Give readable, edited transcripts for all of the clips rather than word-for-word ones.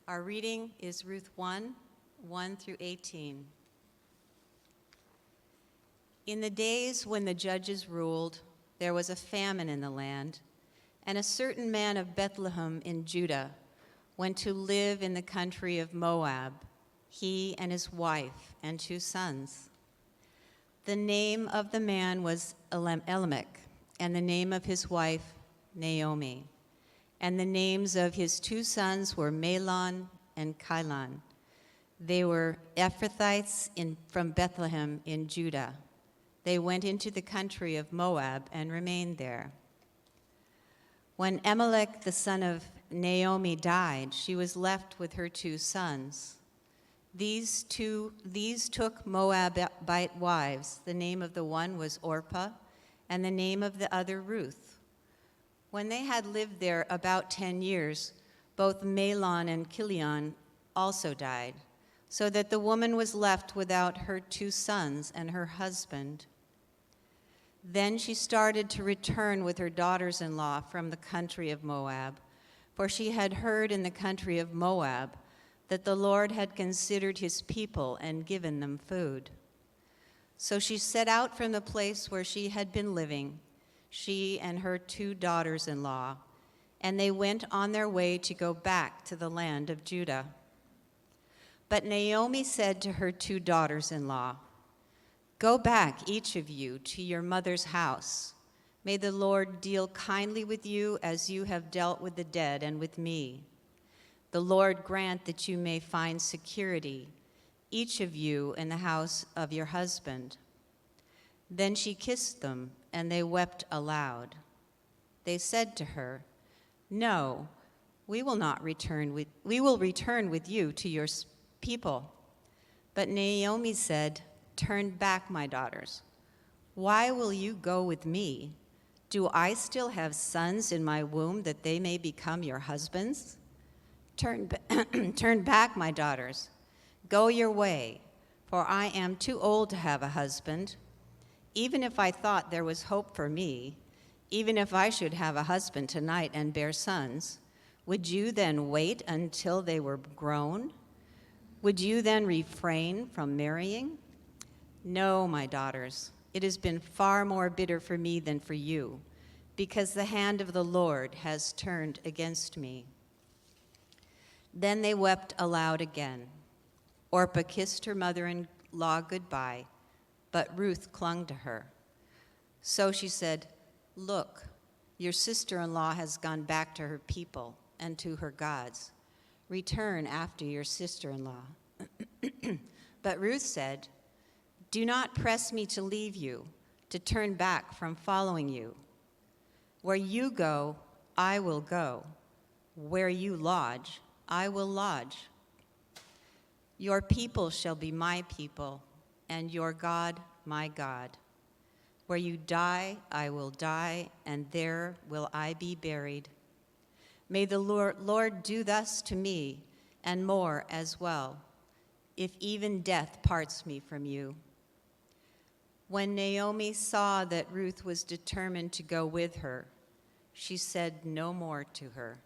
Our reading is Ruth 1 through 18. In the days when the judges ruled, there was a famine in the land, and a certain man of Bethlehem in Judah went to live in the country of Moab, he and his wife and 2 sons. The name of the man was Elimelech, and the name of his wife Naomi. And the names of his 2 sons were Mahlon and Chilion. They were Ephrathites from Bethlehem in Judah. They went into the country of Moab and remained there. When Elimelech, the son of Naomi, died, she was left with her 2 sons. These took Moabite wives. The name of the one was Orpah, and the name of the other Ruth. When they had lived there about 10 years, both Mahlon and Chilion also died, so that the woman was left without her 2 sons and her husband. Then she started to return with her daughters-in-law from the country of Moab, for she had heard in the country of Moab that the Lord had considered his people and given them food. So she set out from the place where she had been living, she and her 2 daughters-in-law, and they went on their way to go back to the land of Judah. But Naomi said to her 2 daughters-in-law, "Go back, each of you, to your mother's house. May the Lord deal kindly with you as you have dealt with the dead and with me. The Lord grant that you may find security, each of you in the house of your husband." Then she kissed them, and they wept aloud. They said to her, "No, we will return with you to your people." But Naomi said, "Turn back, my daughters. Why will you go with me? Do I still have sons in my womb that they may become your husbands? Turn back, my daughters. Go your way, for I am too old to have a husband. Even if I thought there was hope for me, even if I should have a husband tonight and bear sons, would you then wait until they were grown? Would you then refrain from marrying? No, my daughters, it has been far more bitter for me than for you, because the hand of the Lord has turned against me." Then they wept aloud again. Orpah kissed her mother-in-law goodbye, but Ruth clung to her. So she said, "Look, your sister-in-law has gone back to her people and to her gods. Return after your sister-in-law." But Ruth said, "Do not press me to leave you, to turn back from following you. Where you go, I will go. Where you lodge, I will lodge. Your people shall be my people, and your God, my God. Where you die, I will die, and there will I be buried. May the Lord do thus to me, and more as well, if even death parts me from you." When Naomi saw that Ruth was determined to go with her, she said no more to her.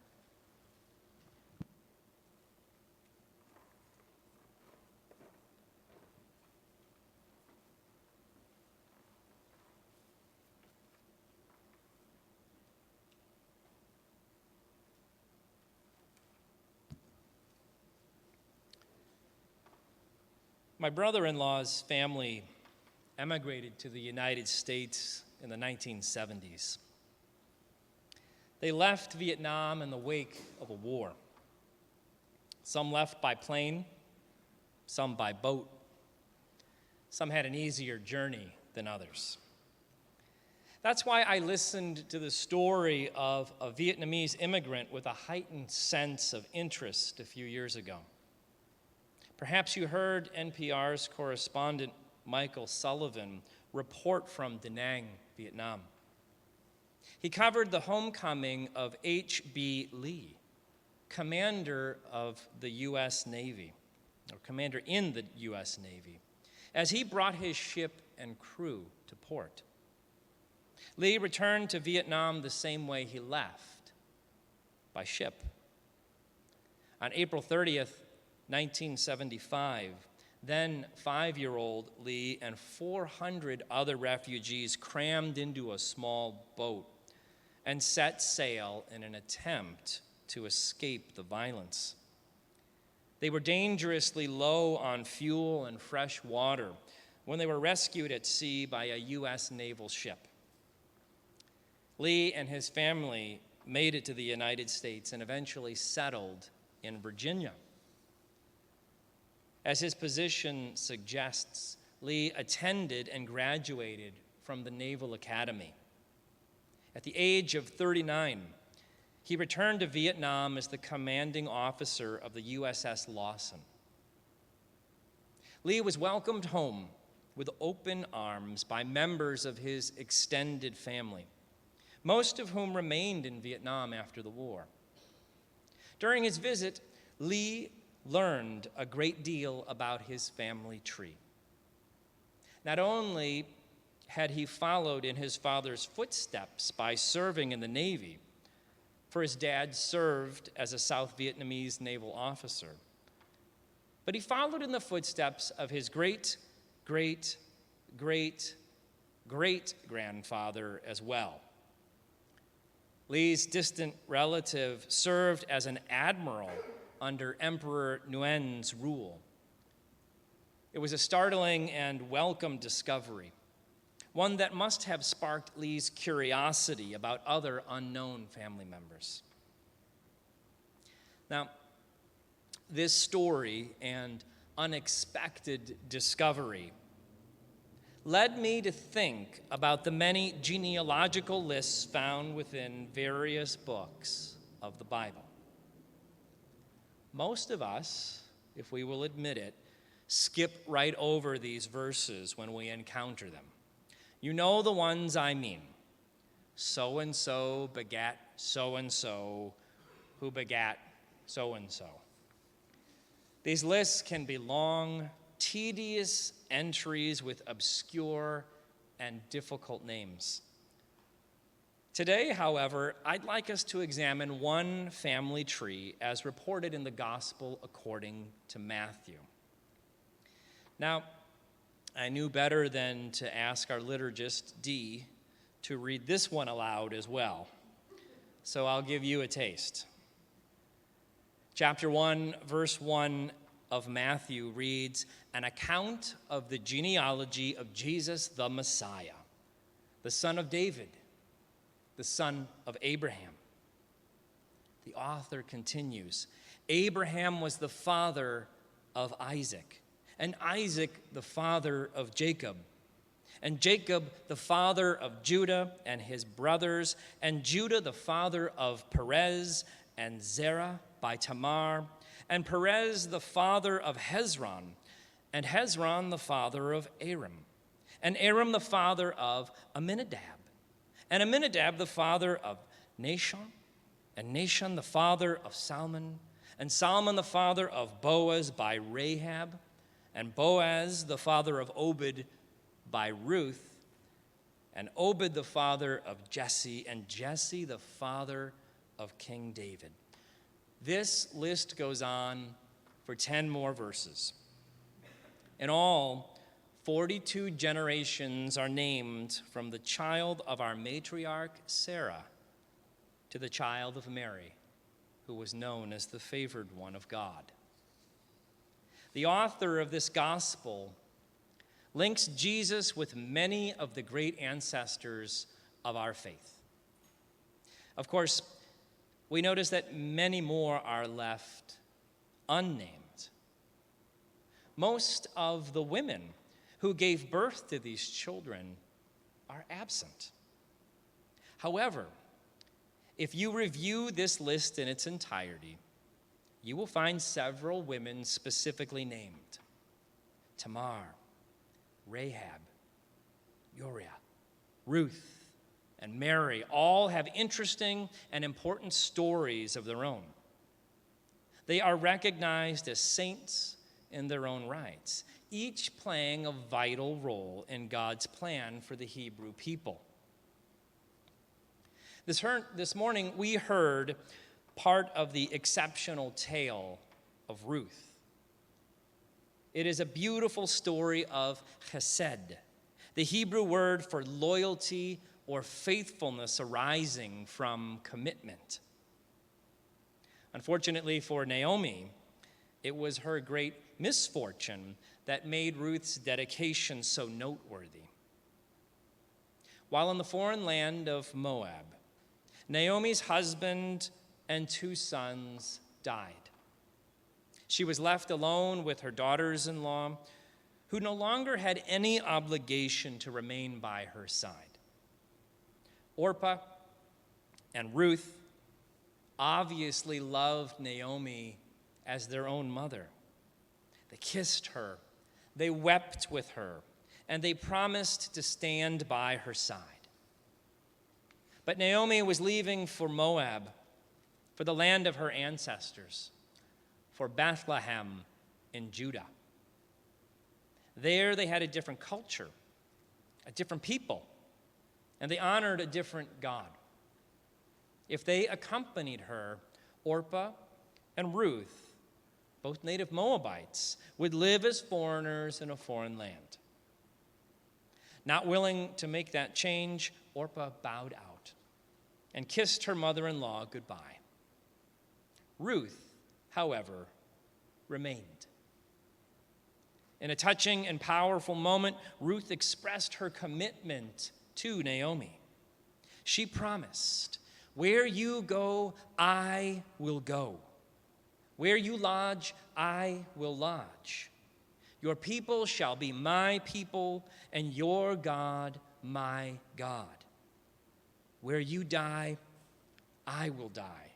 My brother-in-law's family emigrated to the United States in the 1970s. They left Vietnam in the wake of a war. Some left by plane, some by boat. Some had an easier journey than others. That's why I listened to the story of a Vietnamese immigrant with a heightened sense of interest a few years ago. Perhaps you heard NPR's correspondent Michael Sullivan report from Da Nang, Vietnam. He covered the homecoming of H.B. Lee, commander of the U.S. Navy, or commander in the U.S. Navy, as he brought his ship and crew to port. Lee returned to Vietnam the same way he left, by ship. On April 30th, 1975, then 5-year-old Lee and 400 other refugees crammed into a small boat and set sail in an attempt to escape the violence. They were dangerously low on fuel and fresh water when they were rescued at sea by a U.S. naval ship. Lee and his family made it to the United States and eventually settled in Virginia. As his position suggests, Lee attended and graduated from the Naval Academy. At the age of 39, he returned to Vietnam as the commanding officer of the USS Lawson. Lee was welcomed home with open arms by members of his extended family, most of whom remained in Vietnam after the war. During his visit, Lee learned a great deal about his family tree. Not only had he followed in his father's footsteps by serving in the Navy, for his dad served as a South Vietnamese naval officer, but he followed in the footsteps of his great-great-great-great-grandfather as well. Lee's distant relative served as an admiral under Emperor Nguyen's rule. It was a startling and welcome discovery, one that must have sparked Lee's curiosity about other unknown family members. Now, this story and unexpected discovery led me to think about the many genealogical lists found within various books of the Bible. Most of us, if we will admit it, skip right over these verses when we encounter them. You know the ones I mean. So-and-so begat so-and-so, who begat so-and-so. These lists can be long, tedious entries with obscure and difficult names. Today, however, I'd like us to examine one family tree as reported in the Gospel according to Matthew. Now, I knew better than to ask our liturgist, Dee, to read this one aloud as well. So I'll give you a taste. Chapter 1, verse 1 of Matthew reads, "An account of the genealogy of Jesus the Messiah, the son of David, the son of Abraham." The author continues, "Abraham was the father of Isaac, and Isaac the father of Jacob, and Jacob the father of Judah and his brothers, and Judah the father of Perez and Zerah by Tamar, and Perez the father of Hezron, and Hezron the father of Aram, and Aram the father of Amminadab, and Amminadab the father of Nahshon, and Nahshon the father of Salmon, and Salmon the father of Boaz by Rahab, and Boaz the father of Obed by Ruth, and Obed the father of Jesse, and Jesse the father of King David." This list goes on for 10 more verses. In all, 42 generations are named from the child of our matriarch Sarah to the child of Mary, who was known as the favored one of God. The author of this gospel links Jesus with many of the great ancestors of our faith. Of course, we notice that many more are left unnamed. Most of the women who gave birth to these children are absent. However, if you review this list in its entirety, you will find several women specifically named: Tamar, Rahab, Uriah, Ruth, and Mary. All have interesting and important stories of their own. They are recognized as saints in their own rights, each playing a vital role in God's plan for the Hebrew people. This morning, we heard part of the exceptional tale of Ruth. It is a beautiful story of chesed, the Hebrew word for loyalty or faithfulness arising from commitment. Unfortunately for Naomi, it was her great misfortune that made Ruth's dedication so noteworthy. While in the foreign land of Moab, Naomi's husband and 2 sons died. She was left alone with her daughters-in-law, who no longer had any obligation to remain by her side. Orpah and Ruth obviously loved Naomi as their own mother. They kissed her, they wept with her, and they promised to stand by her side. But Naomi was leaving for Moab, for the land of her ancestors, for Bethlehem in Judah. There they had a different culture, a different people, and they honored a different God. If they accompanied her, Orpah and Ruth, both native Moabites, would live as foreigners in a foreign land. Not willing to make that change, Orpah bowed out and kissed her mother-in-law goodbye. Ruth, however, remained. In a touching and powerful moment, Ruth expressed her commitment to Naomi. She promised, "Where you go, I will go. Where you lodge, I will lodge. Your people shall be my people, and your God, my God. Where you die, I will die.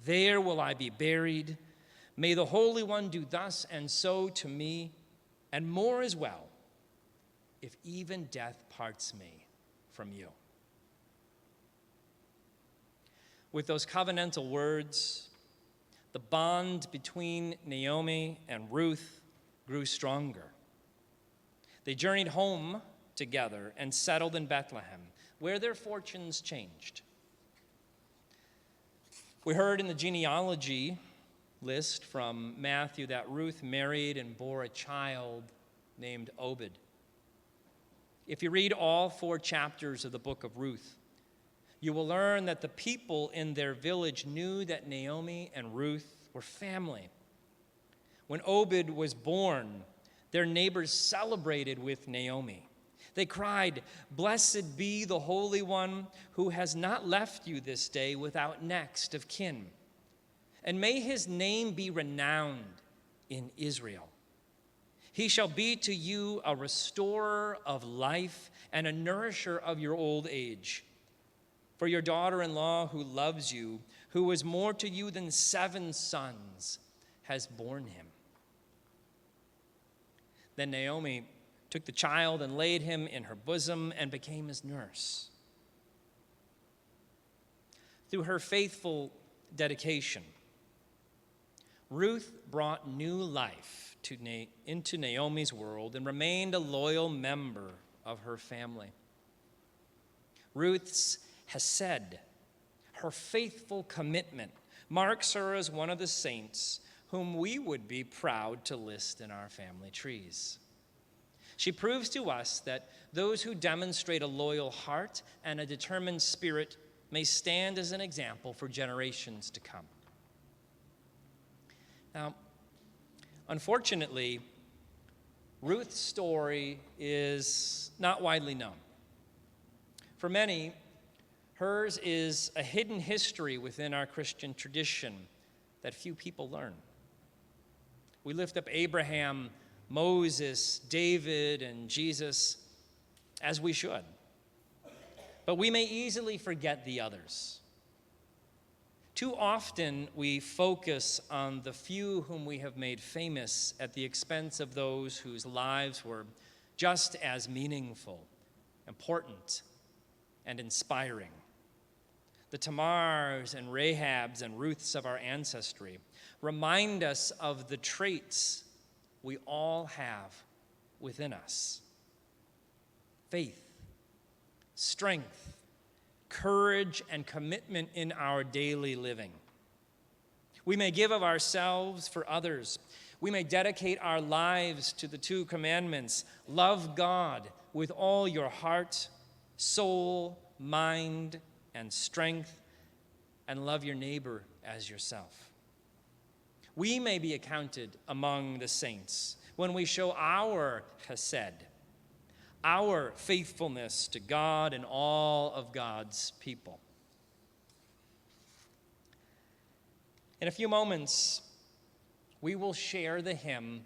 There will I be buried. May the Holy One do thus and so to me, and more as well, if even death parts me from you." With those covenantal words, the bond between Naomi and Ruth grew stronger. They journeyed home together and settled in Bethlehem, where their fortunes changed. We heard in the genealogy list from Matthew that Ruth married and bore a child named Obed. If you read all 4 chapters of the book of Ruth, you will learn that the people in their village knew that Naomi and Ruth were family. When Obed was born, their neighbors celebrated with Naomi. They cried, "Blessed be the Holy One who has not left you this day without next of kin. And may his name be renowned in Israel. He shall be to you a restorer of life and a nourisher of your old age. For your daughter-in-law who loves you, who is more to you than 7 sons, has borne him." Then Naomi took the child and laid him in her bosom and became his nurse. Through her faithful dedication, Ruth brought new life into Naomi's world and remained a loyal member of her family. Ruth's hesed, her faithful commitment, marks her as one of the saints whom we would be proud to list in our family trees. She proves to us that those who demonstrate a loyal heart and a determined spirit may stand as an example for generations to come. Now, unfortunately, Ruth's story is not widely known. For many, hers is a hidden history within our Christian tradition that few people learn. We lift up Abraham, Moses, David, and Jesus, as we should. But we may easily forget the others. Too often we focus on the few whom we have made famous at the expense of those whose lives were just as meaningful, important, and inspiring. The Tamars and Rahabs and Ruths of our ancestry remind us of the traits we all have within us: faith, strength, courage, and commitment in our daily living. We may give of ourselves for others. We may dedicate our lives to the two commandments. Love God with all your heart, soul, mind, and strength, and love your neighbor as yourself. We may be accounted among the saints when we show our chesed, our faithfulness to God and all of God's people. In a few moments, we will share the hymn,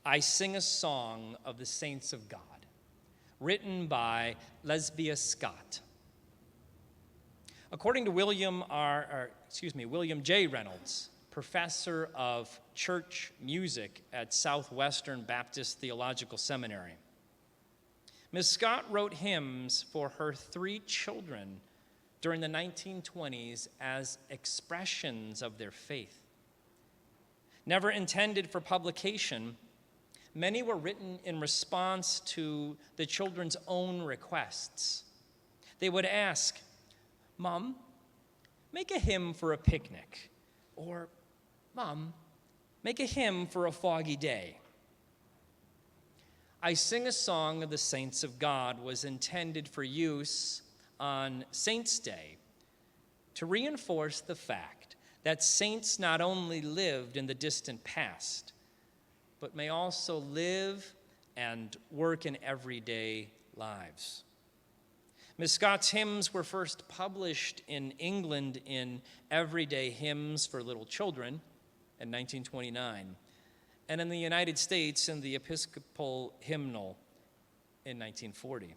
I Sing a Song of the Saints of God, written by Lesbia Scott. According to William J. Reynolds, professor of church music at Southwestern Baptist Theological Seminary, Ms. Scott wrote hymns for her 3 children during the 1920s as expressions of their faith. Never intended for publication, many were written in response to the children's own requests. They would ask, "Mom, make a hymn for a picnic," or, "Mom, make a hymn for a foggy day." I Sing a Song of the Saints of God was intended for use on Saints' Day to reinforce the fact that saints not only lived in the distant past, but may also live and work in everyday lives. Ms. Scott's hymns were first published in England in Everyday Hymns for Little Children in 1929, and in the United States in the Episcopal Hymnal in 1940.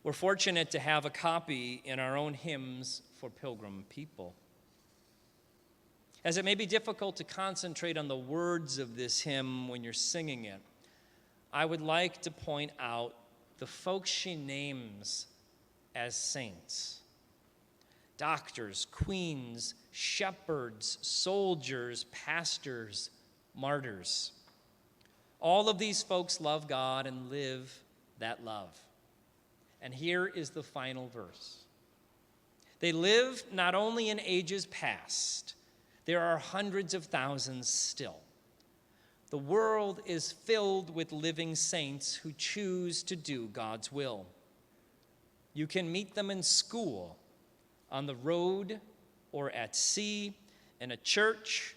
We're fortunate to have a copy in our own Hymns for Pilgrim People. As it may be difficult to concentrate on the words of this hymn when you're singing it, I would like to point out the folks she names as saints: doctors, queens, shepherds, soldiers, pastors, martyrs. All of these folks love God and live that love. And here is the final verse. They live not only in ages past, there are hundreds of thousands still. The world is filled with living saints who choose to do God's will. You can meet them in school, on the road, or at sea, in a church,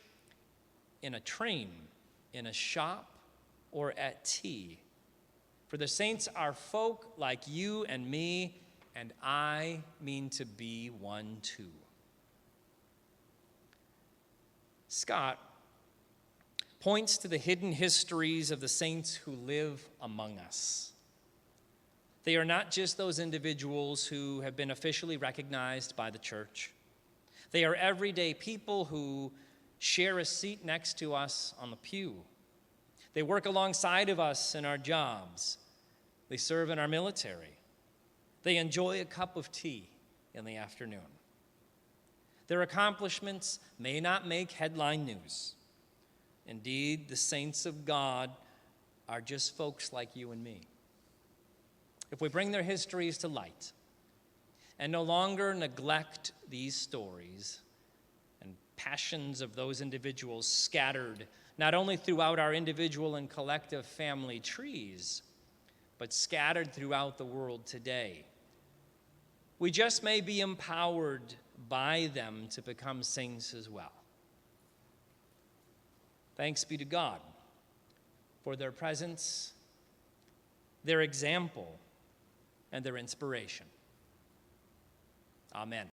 in a train, in a shop, or at tea. For the saints are folk like you and me, and I mean to be one too. Scott points to the hidden histories of the saints who live among us. They are not just those individuals who have been officially recognized by the church. They are everyday people who share a seat next to us on the pew. They work alongside of us in our jobs. They serve in our military. They enjoy a cup of tea in the afternoon. Their accomplishments may not make headline news. Indeed, the saints of God are just folks like you and me. If we bring their histories to light and no longer neglect these stories and passions of those individuals scattered not only throughout our individual and collective family trees, but scattered throughout the world today, we just may be empowered by them to become saints as well. Thanks be to God for their presence, their example, and their inspiration. Amen.